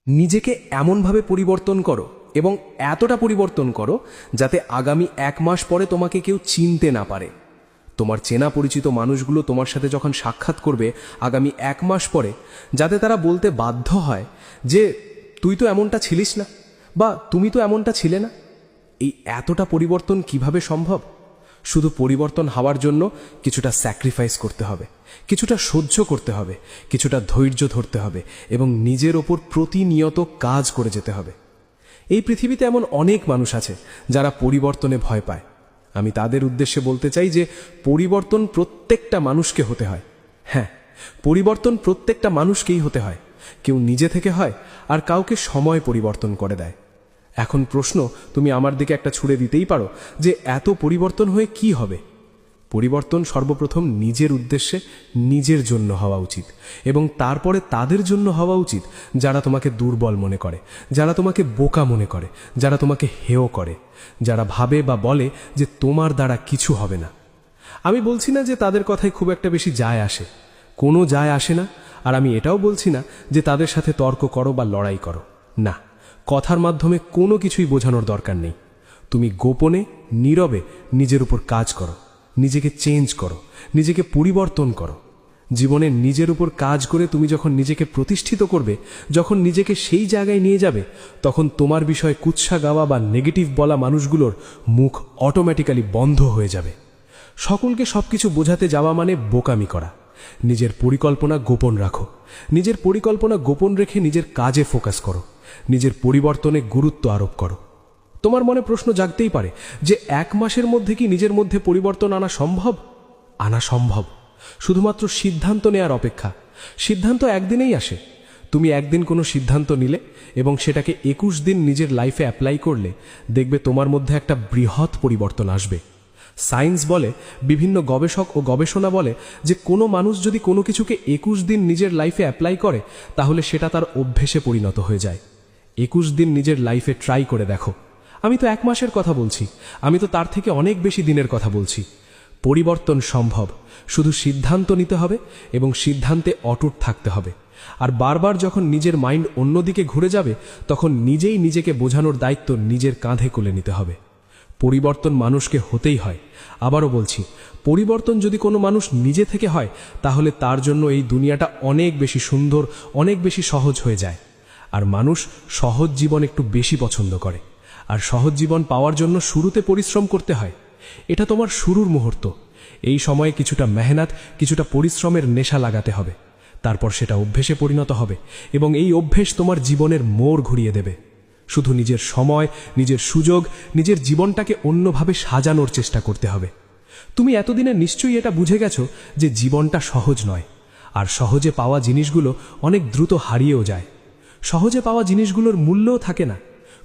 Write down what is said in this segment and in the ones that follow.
নিজেকে এমনভাবে পরিবর্তন করো এবং এতটা পরিবর্তন করো যাতে আগামী 1 মাস পরে তোমাকে কেউ চিনতে না পারে। তোমার চেনা পরিচিত মানুষগুলো তোমার সাথে যখন সাক্ষাৎ করবে আগামী 1 মাস পরে, যাতে তারা বলতে বাধ্য হয় যে তুই তো এমনটা ছিলিস না, বা তুমি তো এমনটা ছিলে না। এই এতটা পরিবর্তন কিভাবে সম্ভব? শুধু পরিবর্তন হওয়ার জন্য কিছুটা স্যাক্রিফাইস করতে হবে, কিছুটা সহ্য করতে হবে, কিছুটা ধৈর্য ধরতে হবে এবং নিজের ওপর প্রতিনিয়ত কাজ করে যেতে হবে। এই পৃথিবীতে এমন অনেক মানুষ আছে যারা পরিবর্তনে ভয় পায়। আমি তাদের উদ্দেশ্যে বলতে চাই যে পরিবর্তন প্রত্যেকটা মানুষকে হতে হয়। হ্যাঁ, পরিবর্তন প্রত্যেকটা মানুষকেই হতে হয়। কেউ নিজে থেকে হয় আর কাউকে সময় পরিবর্তন করে দেয়। এখন প্রশ্ন তুমি আমার দিকে একটা ছুড়ে দিতেই পারো যে এত পরিবর্তন হয়ে কি হবে? পরিবর্তন সর্বপ্রথম নিজের উদ্দেশ্যে, নিজের জন্য হওয়া উচিত এবং তারপরে তাদের জন্য হওয়া উচিত যারা তোমাকে দুর্বল মনে করে, যারা তোমাকে বোকা মনে করে, যারা তোমাকে হেয় করে, যারা ভাবে বা বলে যে তোমার দ্বারা কিছু হবে না। আমি বলছি না যে তাদের কথায় খুব একটা বেশি যায় আসে, কোনো যায় আসে না। আর আমি এটাও বলছি না যে তাদের সাথে তর্ক করো বা লড়াই করো। না, কথার মাধ্যমে কোনো কিছুই বোঝানোর দরকার নেই। তুমি গোপনে, নীরবে নিজের উপর কাজ করো, নিজেকে চেঞ্জ করো, নিজেকে পরিবর্তন করো। জীবনে নিজের উপর কাজ করে তুমি যখন নিজেকে প্রতিষ্ঠিত করবে, যখন নিজেকে সেই জায়গায় নিয়ে যাবে, তখন তোমার বিষয়ে কুৎসা গাওয়া বা নেগেটিভ বলা মানুষগুলোর মুখ অটোমেটিক্যালি বন্ধ হয়ে যাবে। সকলকে সবকিছু বোঝাতে যাওয়া মানে বোকামি করা। নিজের পরিকল্পনা গোপন রাখো, নিজের পরিকল্পনা গোপন রেখে নিজের কাজে ফোকাস করো, নিজের পরিবর্তনে গুরুত্ব আরোপ করো। তোমার মনে প্রশ্ন জাগতেই পারে যে 1 মাসের মধ্যে কি নিজের মধ্যে পরিবর্তন আনা সম্ভব? আনা সম্ভব, শুধুমাত্র সিদ্ধান্ত নেওয়ার অপেক্ষা। সিদ্ধান্ত একদিনেই আসে। তুমি একদিন কোনো সিদ্ধান্ত নিলে এবং সেটাকে 21 দিন নিজের লাইফে অ্যাপ্লাই করলে, দেখবে তোমার মধ্যে একটা বৃহৎ পরিবর্তন আসবে। সায়েন্স বলে, বিভিন্ন গবেষক ও গবেষণা বলে যে কোনো মানুষ যদি কোনো কিছুকে 21 দিন নিজের লাইফে অ্যাপ্লাই করে তাহলে সেটা তার অভ্যেসে পরিণত হয়ে যায়। 21 দিন নিজের লাইফে ট্রাই করে দেখো। আমি তো 1 মাসের কথা বলছি, আমি তো তার থেকে অনেক বেশি দিনের কথা বলছি। পরিবর্তন সম্ভব, শুধু সিদ্ধান্ত নিতে হবে এবং সিদ্ধান্তে অটুট থাকতে হবে। আর বারবার যখন নিজের মাইন্ড অন্যদিকে ঘুরে যাবে, তখন নিজেই নিজেকে বোঝানোর দায়িত্ব নিজের কাঁধে কোলে নিতে হবে। পরিবর্তন মানুষকে হতেই হয়। আবারও বলছি, পরিবর্তন যদি কোনো মানুষ নিজে থেকে হয় তাহলে তার জন্য এই দুনিয়াটা অনেক বেশি সুন্দর, অনেক বেশি সহজ হয়ে যায়। আর মানুষ সহজ জীবন একটু বেশি পছন্দ করে। আর সহজ জীবন পাওয়ার জন্য শুরুতে পরিশ্রম করতে হয়। এটা তোমার শুরুর মুহূর্ত। এই সময়ে কিছুটা মেহনত, কিছুটা পরিশ্রমের নেশা লাগাতে হবে। তারপর সেটা অভ্যেসে পরিণত হবে এবং এই অভ্যেস তোমার জীবনের মোড় ঘুরিয়ে দেবে। শুধু নিজের সময়, নিজের সুযোগ, নিজের জীবনটাকে অন্যভাবে সাজানোর চেষ্টা করতে হবে। তুমি এতদিনে নিশ্চয়ই এটা বুঝে গেছো যে জীবনটা সহজ নয়, আর সহজে পাওয়া জিনিসগুলো অনেক দ্রুত হারিয়েও যায়। সহজে পাওয়া জিনিসগুলোর মূল্যও থাকে না।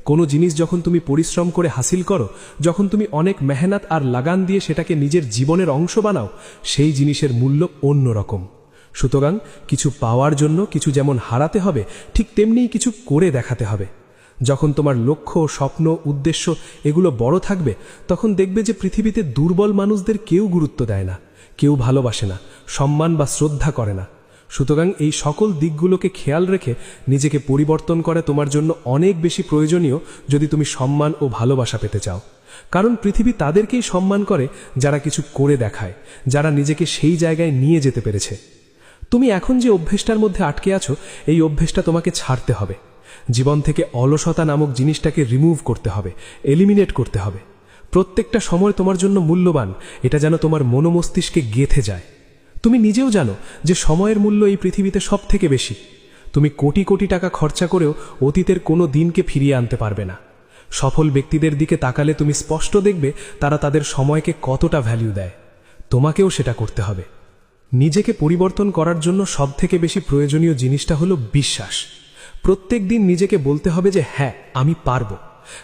কোনো জিনিস যখন তুমি পরিশ্রম করে হাসিল করো, যখন তুমি অনেক মেহনত আর লাগান দিয়ে সেটাকে নিজের জীবনের অংশ বানাও, সেই জিনিসের মূল্য অন্যরকম। সুতরাং কিছু পাওয়ার জন্য কিছু যেমন হারাতে হবে, ঠিক তেমনিই কিছু করে দেখাতে হবে। যখন তোমার লক্ষ্য, স্বপ্ন, উদ্দেশ্য এগুলো বড় থাকবে, তখন দেখবে যে পৃথিবীতে দুর্বল মানুষদের কেউ গুরুত্ব দেয় না, কেউ ভালোবাসে না, সম্মান বা শ্রদ্ধা করে না। সুতরাং এই সকল দিকগুলোকে খেয়াল রেখে নিজেকে পরিবর্তন করে তোমার জন্য অনেক বেশি প্রয়োজনীয় যদি তুমি সম্মান ও ভালোবাসা পেতে চাও। কারণ পৃথিবী তাদেরকেই সম্মান করে যারা কিছু করে দেখায়, যারা নিজেকে সেই জায়গায় নিয়ে যেতে পেরেছে। তুমি এখন যে অভ্যেসটার মধ্যে আটকে আছো, এই অভ্যেসটা তোমাকে ছাড়তে হবে। জীবন থেকে অলসতা নামক জিনিসটাকে রিমুভ করতে হবে, এলিমিনেট করতে হবে। প্রত্যেকটা সময় তোমার জন্য মূল্যবান, এটা যেন তোমার মনোমস্তিষ্কে গেঁথে যায়। তুমি নিজেও জানো যে সময়ের মূল্য এই পৃথিবীতে সব থেকে বেশি। তুমি কোটি কোটি টাকা খরচা করেও অতীতের কোনো দিনকে ফিরিয়ে আনতে পারবে না। সফল ব্যক্তিদের দিকে তাকালে তুমি স্পষ্ট দেখবে তারা তাদের সময়কে কতটা ভ্যালু দেয়। তোমাকেও সেটা করতে হবে। নিজেকে পরিবর্তন করার জন্য সবথেকে বেশি প্রয়োজনীয় জিনিসটা হলো বিশ্বাস। প্রত্যেক দিন নিজেকে বলতে হবে যে হ্যাঁ, আমি পারবো।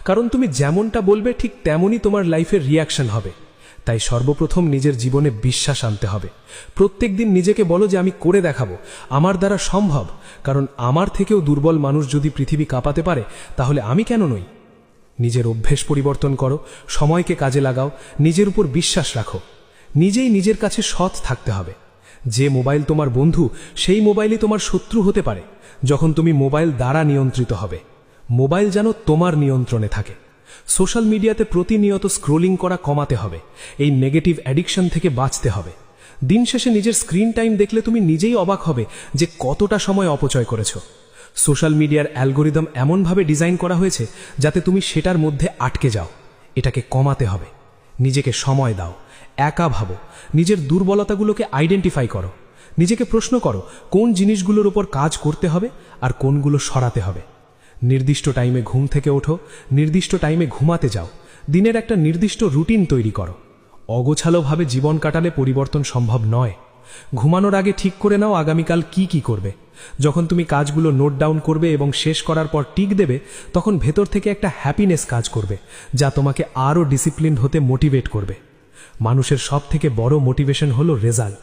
কারণ তুমি যেমনটা বলবে ঠিক তেমনই তোমার লাইফের রিয়াকশন হবে। তাই সর্বপ্রথম নিজের জীবনে বিশ্বাস আনতে হবে। প্রত্যেক দিন নিজেকে বলো যে আমি করে দেখাবো, আমার দ্বারা সম্ভব। কারণ আমার থেকেও দুর্বল মানুষ যদি পৃথিবী কাঁপাতে পারে, তাহলে আমি কেন নই? নিজের অভ্যেস পরিবর্তন করো, সময়কে কাজে লাগাও, নিজের উপর বিশ্বাস রাখো। নিজেই নিজের কাছে সৎ থাকতে হবে। যে মোবাইল তোমার বন্ধু সেই মোবাইলই তোমার শত্রু হতে পারে যখন তুমি মোবাইল দ্বারা নিয়ন্ত্রিত হবে। মোবাইল যেন তোমার নিয়ন্ত্রণে থাকে। সোশ্যাল মিডিয়াতে প্রতিনিয়ত স্ক্রোলিং করা কমাতে হবে। এই নেগেটিভ অ্যাডিকশন থেকে বাঁচতে হবে। দিন শেষে নিজের স্ক্রিন টাইম দেখলে তুমি নিজেই অবাক হবে যে কতটা সময় অপচয় করেছো। সোশ্যাল মিডিয়ার অ্যালগোরিদম এমনভাবে ডিজাইন করা হয়েছে যাতে তুমি সেটার মধ্যে আটকে যাও। এটাকে কমাতে হবে। নিজেকে সময় দাও, একা ভাবো, নিজের দুর্বলতাগুলোকে আইডেন্টিফাই করো। নিজেকে প্রশ্ন করো কোন জিনিসগুলোর উপর কাজ করতে হবে আর কোনগুলো সরাতে হবে। নির্দিষ্ট টাইমে ঘুম থেকে ওঠো, নির্দিষ্ট টাইমে ঘুমাতে যাও। দিনের একটা নির্দিষ্ট রুটিন তৈরি করো। অগোছালোভাবে জীবন কাটালে পরিবর্তন সম্ভব নয়। ঘুমানোর আগে ঠিক করে নাও আগামীকাল কি করবে। যখন তুমি কাজগুলো নোট ডাউন করবে এবং শেষ করার পর টিক দেবে, তখন ভেতর থেকে একটা হ্যাপিনেস কাজ করবে যা তোমাকে আরও ডিসিপ্লিনড হতে মোটিভেট করবে। মানুষের সবথেকে বড় মোটিভেশন হলো রেজাল্ট।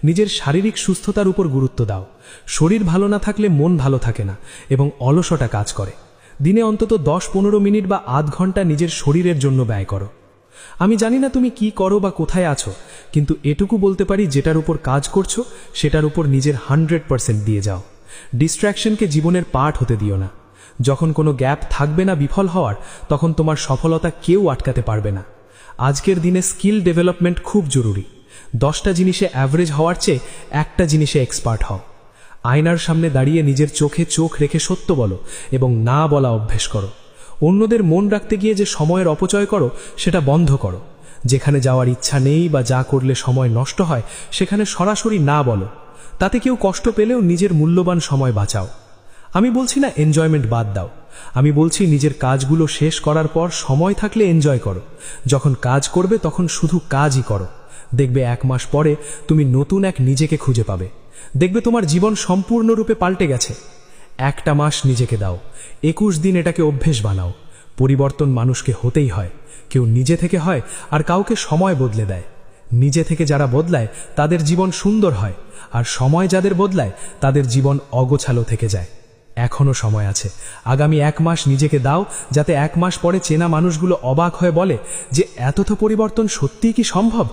নিজের শারীরিক সুস্থতার উপর গুরুত্ব দাও। শরীর ভালো না থাকলে মন ভালো থাকে না এবং অলসতা কাজ করে। দিনে অন্তত 10-15 মিনিট বা আধ ঘন্টা নিজের শরীরের জন্য ব্যয় করো। আমি জানি না তুমি কি করো বা কোথায় আছো, কিন্তু এটুকু বলতে পারি যেটার উপর কাজ করছো সেটার উপর নিজের 100% দিয়ে যাও। ডিস্ট্র্যাকশনকে জীবনের পার্ট হতে দিও না। যখন কোনো গ্যাপ থাকবে না বিফল হওয়ার, তখন তোমার সফলতা কেউ আটকাতে পারবে না। আজকের দিনে স্কিল ডেভেলপমেন্ট খুব জরুরি। 10টা জিনিসে অ্যাভারেজ হওয়ার চেয়ে একটা জিনিসে এক্সপার্ট হও। আয়নার সামনে দাঁড়িয়ে নিজের চোখে চোখ রেখে সত্য বলো এবং না বলা অভ্যেস করো। অন্যদের মন রাখতে গিয়ে যে সময়ের অপচয় করো সেটা বন্ধ করো। যেখানে যাওয়ার ইচ্ছা নেই বা যা করলে সময় নষ্ট হয় সেখানে সরাসরি না বলো। তাতে কেউ কষ্ট পেলেও নিজের মূল্যবান সময় বাঁচাও। আমি বলছি না এনজয়মেন্ট বাদ দাও। আমি বলছি নিজের কাজগুলো শেষ করার পর সময় থাকলে এনজয় করো। যখন কাজ করবে তখন শুধু কাজই করো। দেখবে 1 মাস পরে তুমি নতুন এক নিজেকে খুঁজে পাবে। দেখবে তোমার জীবন সম্পূর্ণরূপে পাল্টে গেছে। একটা মাস নিজেকে দাও, 21 দিন এটাকে অভ্যেস বানাও। পরিবর্তন মানুষকে হতেই হয়। কেউ নিজে থেকে হয় আর কাউকে সময় বদলে দেয়। নিজে থেকে যারা বদলায় তাদের জীবন সুন্দর হয়, আর সময় যাদের বদলায় তাদের জীবন অগোছালো থেকে যায়। এখনো সময় আছে। আগামী 1 মাস নিজেকে দাও, যাতে 1 মাস পরে চেনা মানুষগুলো অবাক হয়ে বলে যে এত তো পরিবর্তন সত্যিই কি সম্ভব।